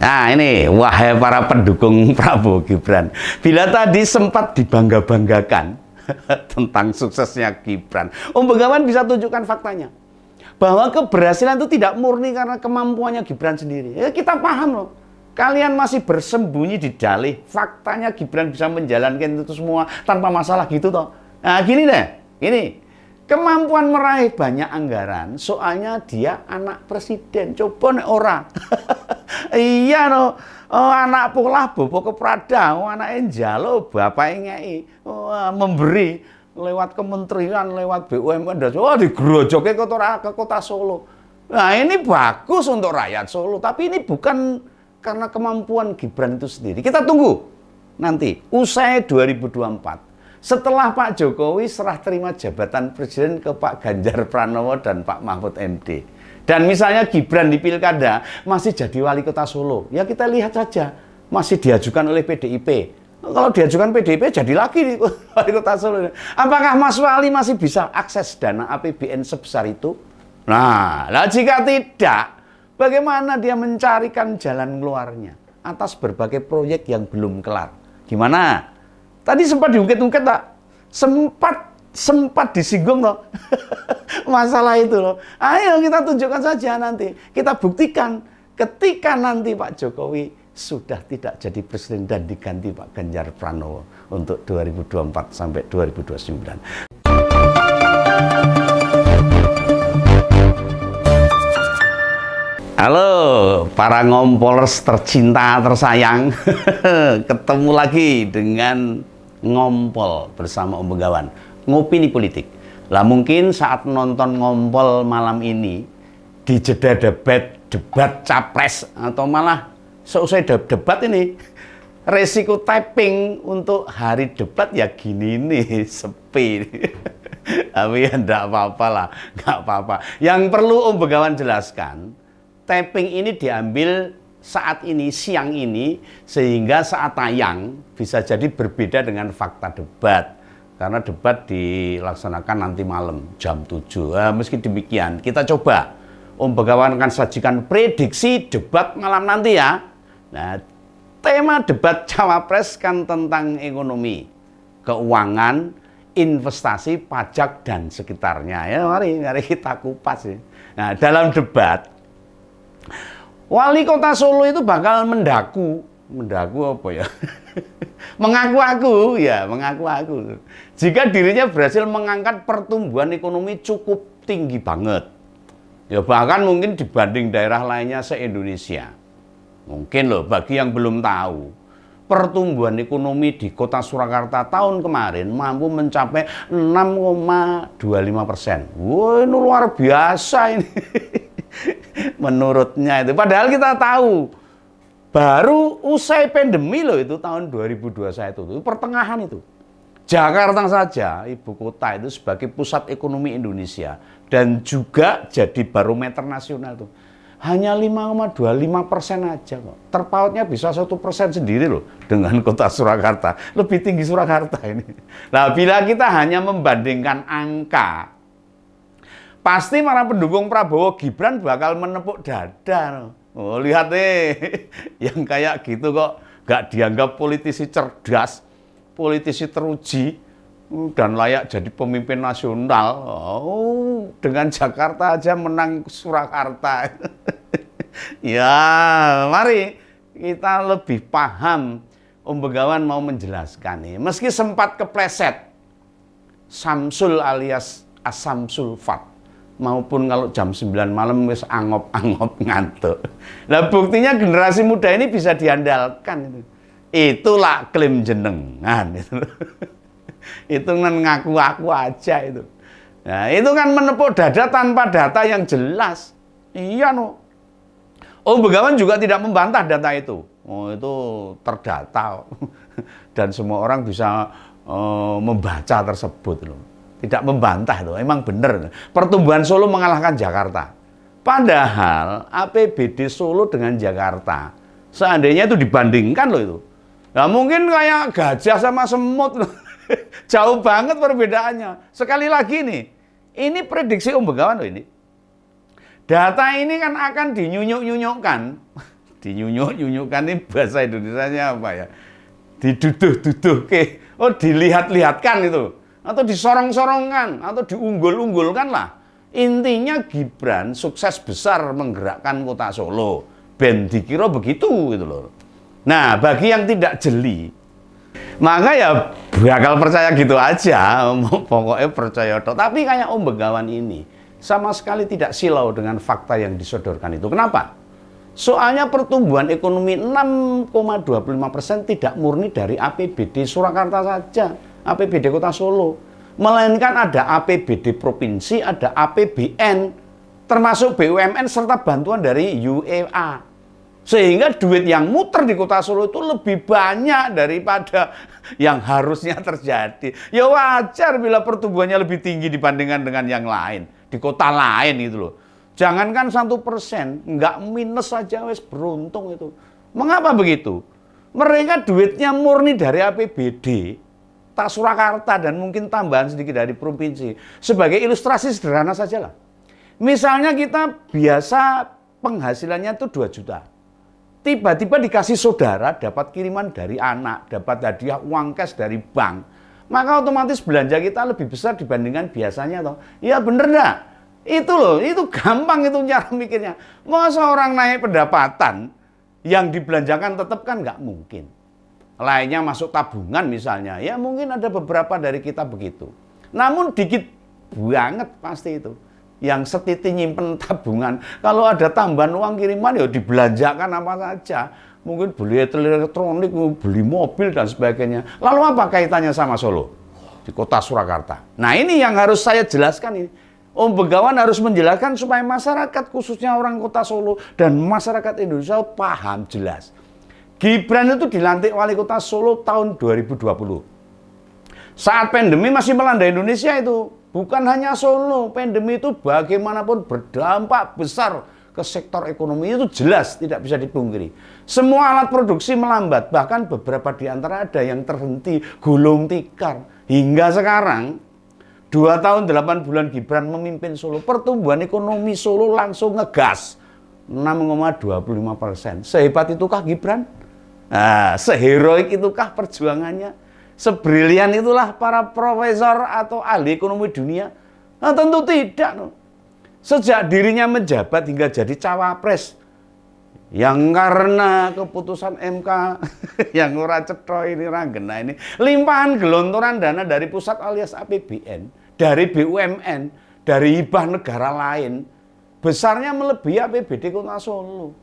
Nah ini, wahai para pendukung Prabowo Gibran, bila tadi sempat dibangga-banggakan tentang suksesnya Gibran, Om Begawan bisa tunjukkan faktanya. Bahwa keberhasilan itu tidak murni karena kemampuannya Gibran sendiri. Ya, kita paham loh. Kalian masih bersembunyi di dalih. Faktanya Gibran bisa menjalankan itu semua tanpa masalah gitu toh. Nah gini deh, ini. Kemampuan meraih banyak anggaran, soalnya dia anak presiden. Coba nih orang. Iya no, anak polah bobo keprada, anak enjalo, bapak ngei, memberi lewat kementerian, lewat BUMN, dan digerojoknya ke kota Solo. Nah ini bagus untuk rakyat Solo, tapi ini bukan karena kemampuan Gibran itu sendiri. Kita tunggu nanti, usai 2024. Setelah Pak Jokowi serah terima jabatan presiden ke Pak Ganjar Pranowo dan Pak Mahfud MD. Dan misalnya Gibran di Pilkada masih jadi wali kota Solo. Ya kita lihat saja, masih diajukan oleh PDIP. Kalau diajukan PDIP jadi lagi di wali kota Solo. Apakah Mas Wali masih bisa akses dana APBN sebesar itu? Nah, jika tidak, bagaimana dia mencarikan jalan keluarnya atas berbagai proyek yang belum kelar? Gimana? Tadi sempat diungkit-ungkit tak? Sempat disinggung loh. Masalah itu loh. Ayo kita tunjukkan saja nanti. Kita buktikan ketika nanti Pak Jokowi sudah tidak jadi presiden dan diganti Pak Ganjar Pranowo untuk 2024 sampai 2029. Halo para ngompolers tercinta tersayang. Ketemu lagi dengan Ngompol bersama Om Begawan, ngopini politik. Lah mungkin saat nonton Ngompol malam ini di jeda debat capres atau malah seusai debat ini resiko typing untuk hari debat ya gini nih sepi. Tapi ya enggak apa-apa lah, enggak apa-apa. Yang perlu Om Begawan jelaskan, typing ini diambil saat ini, siang ini, sehingga saat tayang bisa jadi berbeda dengan fakta debat. Karena debat dilaksanakan nanti malam, jam 7. Meski demikian, kita coba. Om Begawan akan sajikan prediksi debat malam nanti ya. Nah, tema debat Cawapres kan tentang ekonomi, keuangan, investasi, pajak, dan sekitarnya. Ya, mari kita kupas ya. Nah, dalam debat, wali kota Solo itu bakal mendaku apa ya? mengaku aku. Jika dirinya berhasil mengangkat pertumbuhan ekonomi cukup tinggi banget. Ya bahkan mungkin dibanding daerah lainnya se-Indonesia. Mungkin loh bagi yang belum tahu, pertumbuhan ekonomi di kota Surakarta tahun kemarin mampu mencapai 6,25%. Wah, ini luar biasa ini. Menurutnya itu. Padahal kita tahu baru usai pandemi loh itu tahun 2021 itu pertengahan itu. Jakarta saja ibu kota itu sebagai pusat ekonomi Indonesia dan juga jadi barometer nasional tuh. Hanya 5,25% aja kok. Terpautnya bisa 1% sendiri loh dengan kota Surakarta. Lebih tinggi Surakarta ini. Nah, bila kita hanya membandingkan angka, pasti para pendukung Prabowo Gibran bakal menepuk dada. Oh, lihat nih, yang kayak gitu kok gak dianggap politisi cerdas, politisi teruji, dan layak jadi pemimpin nasional. Oh, dengan Jakarta aja menang Surakarta. Ya, mari kita lebih paham. Om Begawan mau menjelaskan nih. Meski sempat kepleset, Samsul alias Asamsul Fat, maupun kalau jam 9 malam wis angop-angop ngantuk. Nah buktinya generasi muda ini bisa diandalkan. Itulah klaim jenengan. Itu kan ngaku-ngaku aja itu. Nah itu kan menepuk dada tanpa data yang jelas. Iya no. Om Begawan juga tidak membantah data itu. Oh itu terdata. Dan semua orang bisa membaca tersebut loh. Tidak membantah itu, emang benar. Pertumbuhan Solo mengalahkan Jakarta. Padahal APBD Solo dengan Jakarta, seandainya itu dibandingkan loh itu. Nah mungkin kayak gajah sama semut loh. Jauh banget perbedaannya. Sekali lagi nih, ini prediksi Om Begawan loh ini. Data ini kan akan dinyunyuk-nyunyukkan Dinyunyuk-nyunyukkan ini bahasa Indonesianya apa ya? Diduduh-duduh ke, dilihat-lihatkan itu, atau disorong-sorongkan, atau diunggul-unggulkan lah. Intinya Gibran sukses besar menggerakkan kota Solo. Ben dikira begitu gitu loh. Nah, bagi yang tidak jeli, maka ya bakal percaya gitu aja, pokoknya percaya toh. Tapi kayak Om Begawan ini sama sekali tidak silau dengan fakta yang disodorkan itu. Kenapa? Soalnya pertumbuhan ekonomi 6,25% tidak murni dari APBD Surakarta saja, APBD Kota Solo. Melainkan ada APBD Provinsi, ada APBN, termasuk BUMN serta bantuan dari UEA. Sehingga duit yang muter di Kota Solo itu lebih banyak daripada yang harusnya terjadi. Ya wajar bila pertumbuhannya lebih tinggi dibandingkan dengan yang lain, di kota lain gitu loh. Jangankan 1%, nggak minus saja wes beruntung itu. Mengapa begitu? Mereka duitnya murni dari APBD, tak Surakarta dan mungkin tambahan sedikit dari provinsi. Sebagai ilustrasi sederhana saja lah. Misalnya kita biasa penghasilannya itu 2 juta. Tiba-tiba dikasih saudara, dapat kiriman dari anak, dapat hadiah uang cash dari bank. Maka otomatis belanja kita lebih besar dibandingkan biasanya toh. Ya bener enggak? Itu loh, itu gampang itu cara mikirnya. Masa orang naik pendapatan, yang dibelanjakan tetap kan nggak mungkin. Lainnya masuk tabungan misalnya, ya mungkin ada beberapa dari kita begitu. Namun dikit banget pasti itu. Yang setiti nyimpen tabungan, kalau ada tambahan uang kiriman ya dibelanjakan apa saja. Mungkin beli elektronik, beli mobil dan sebagainya. Lalu apa kaitannya sama Solo? Di kota Surakarta. Nah ini yang harus saya jelaskan ini. Om Begawan harus menjelaskan supaya masyarakat khususnya orang kota Solo dan masyarakat Indonesia paham jelas. Gibran itu dilantik wali kota Solo tahun 2020. Saat pandemi masih melanda Indonesia itu. Bukan hanya Solo, pandemi itu bagaimanapun berdampak besar ke sektor ekonomi itu jelas tidak bisa dipungkiri. Semua alat produksi melambat, bahkan beberapa di antara ada yang terhenti, gulung tikar. Hingga sekarang 2 tahun 8 bulan Gibran memimpin Solo, pertumbuhan ekonomi Solo langsung ngegas 6,25%. Sehebat itukah Gibran? Nah, seheroik itukah perjuangannya? Sebrilian itulah para profesor atau ahli ekonomi dunia? Nah, tentu tidak. Sejak dirinya menjabat hingga jadi cawapres, yang karena keputusan MK yang ora cetha ini ranggena ini, limpahan gelontoran dana dari pusat alias APBN, dari BUMN, dari hibah negara lain, besarnya melebihi APBD Kota Solo.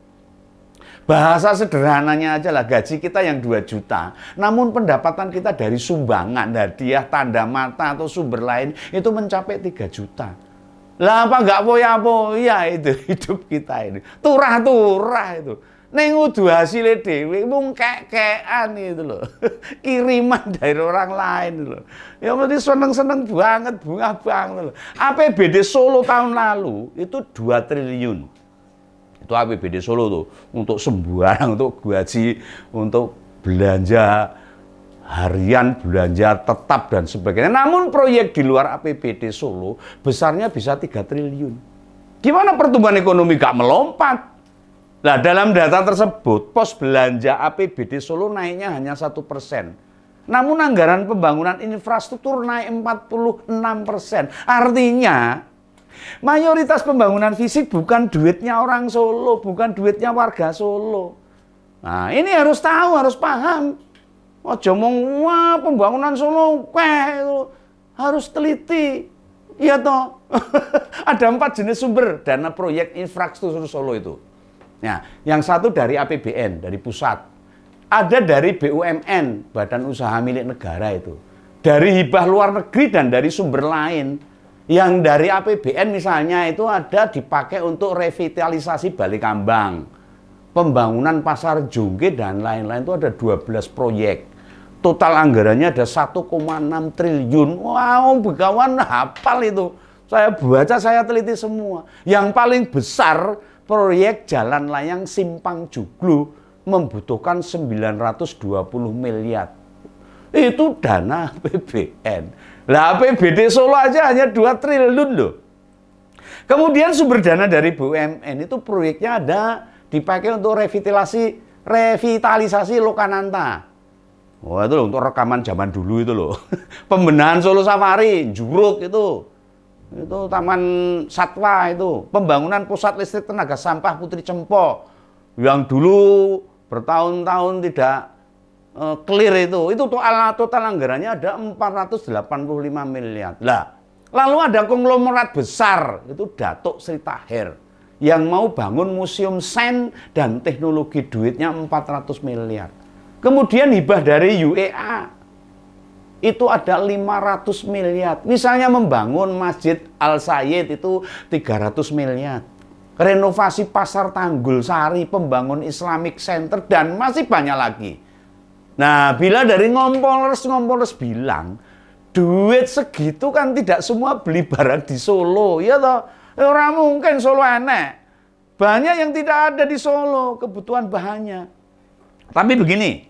Bahasa sederhananya aja lah, gaji kita yang 2 juta, namun pendapatan kita dari sumbangan, hadiah, tanda mata atau sumber lain itu mencapai 3 juta. Lah apa enggak poya-poya itu hidup kita ini. Turah-turah itu. Ning udu hasilnya dhewe mung kek-kekan itu loh. Kiriman dari orang lain itu loh. Ya mesti seneng-seneng banget, bunga banget loh. APBD Solo tahun lalu itu 2 triliun. Itu APBD Solo tuh untuk sembarang, untuk gaji, untuk belanja harian, belanja tetap dan sebagainya. Namun proyek di luar APBD Solo besarnya bisa 3 triliun. Gimana pertumbuhan ekonomi gak melompat? Nah, dalam data tersebut pos belanja APBD Solo naiknya hanya 1%. Namun anggaran pembangunan infrastruktur naik 46%. Artinya mayoritas pembangunan fisik bukan duitnya orang Solo, bukan duitnya warga Solo. Nah, ini harus tahu, harus paham. Ojo ngomong, wah pembangunan Solo, harus teliti. Iya toh. Ada 4 jenis sumber dana proyek infrastruktur Solo itu. Nah, yang satu dari APBN, dari pusat. Ada dari BUMN, Badan Usaha Milik Negara itu. Dari hibah luar negeri dan dari sumber lain. Yang dari APBN misalnya itu ada dipakai untuk revitalisasi Balikambang, pembangunan Pasar Jongke dan lain-lain itu ada 12 proyek. Total anggarannya ada 1,6 triliun. Wow, Begawan hafal itu. Saya baca, saya teliti semua. Yang paling besar proyek jalan layang Simpang Joglo membutuhkan 920 miliar. Itu dana APBN. Lah APBD Solo aja hanya 2 triliun loh. Kemudian sumber dana dari BUMN itu proyeknya ada dipakai untuk revitalisasi Lokananta. Wah, itu loh, untuk rekaman zaman dulu itu loh. Pembenahan Solo Safari, Juruk itu Taman Satwa itu, pembangunan pusat listrik tenaga sampah Putri Cempo yang dulu bertahun-tahun tidak clear itu total anggarannya ada 485 miliar. Lah, lalu ada konglomerat besar itu Datuk Sri Tahir yang mau bangun museum sains dan teknologi, duitnya 400 miliar. Kemudian hibah dari UEA itu ada 500 miliar. Misalnya membangun Masjid Al-Sayyid itu 300 miliar. Renovasi Pasar Tanggul Sari, pembangun Islamic Center, dan masih banyak lagi. Nah, bila dari ngompolers bilang, duit segitu kan tidak semua beli barang di Solo. Ya toh, orang mungkin Solo enek. Banyak yang tidak ada di Solo, kebutuhan bahannya. Tapi begini,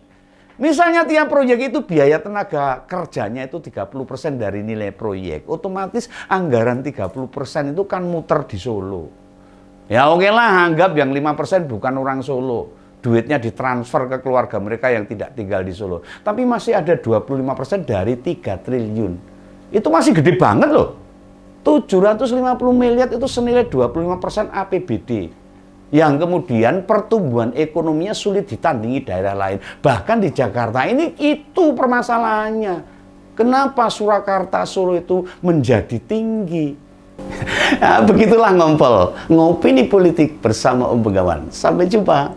misalnya tiap proyek itu biaya tenaga kerjanya itu 30% dari nilai proyek. Otomatis anggaran 30% itu kan muter di Solo. Ya oke lah, anggap yang 5% bukan orang Solo. Duitnya ditransfer ke keluarga mereka yang tidak tinggal di Solo. Tapi masih ada 25% dari 3 triliun. Itu masih gede banget loh. 750 miliar itu senilai 25% APBD. Yang kemudian pertumbuhan ekonominya sulit ditandingi daerah lain. Bahkan di Jakarta ini itu permasalahannya. Kenapa Surakarta Solo itu menjadi tinggi? Nah, begitulah ngompol, ngopini politik bersama Om Begawan. Sampai jumpa.